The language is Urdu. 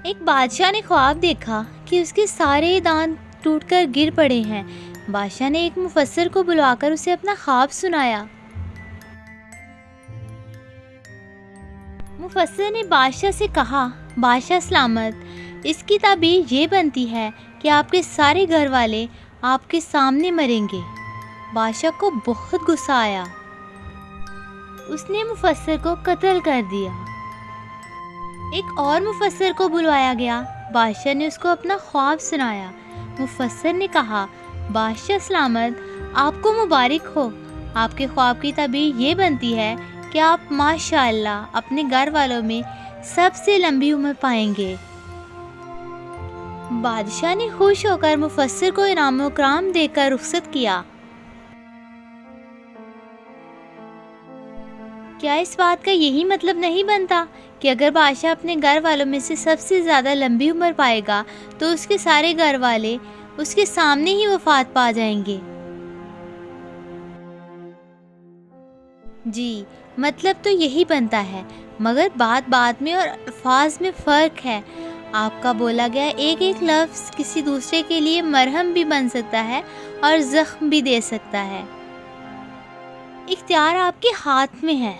ایک بادشاہ نے خواب دیکھا کہ اس کے سارے دانت ٹوٹ کر گر پڑے ہیں۔ بادشاہ نے ایک مفسر کو بلوا کر اسے اپنا خواب سنایا۔ مفسر نے بادشاہ سے کہا، بادشاہ سلامت، اس کی تعبیر یہ بنتی ہے کہ آپ کے سارے گھر والے آپ کے سامنے مریں گے۔ بادشاہ کو بہت غصہ آیا۔ اس نے مفسر کو قتل کر دیا۔ ایک اور مفسر کو بلوایا گیا۔ بادشاہ نے اس کو اپنا خواب سنایا۔ مفسر نے کہا، بادشاہ سلامت، آپ کو مبارک ہو، آپ کے خواب کی تعبیر یہ بنتی ہے کہ آپ ماشاءاللہ اپنے گھر والوں میں سب سے لمبی عمر پائیں گے۔ بادشاہ نے خوش ہو کر مفسر کو انعام و اکرام دے کر رخصت کیا۔ کیا اس بات کا یہی مطلب نہیں بنتا کہ اگر بادشاہ اپنے گھر والوں میں سے سب سے زیادہ لمبی عمر پائے گا تو اس کے سارے گھر والے اس کے سامنے ہی وفات پا جائیں گے؟ جی، مطلب تو یہی بنتا ہے، مگر بات میں اور الفاظ میں فرق ہے۔ آپ کا بولا گیا ایک ایک لفظ کسی دوسرے کے لیے مرہم بھی بن سکتا ہے اور زخم بھی دے سکتا ہے۔ اختیار آپ کے ہاتھ میں ہے۔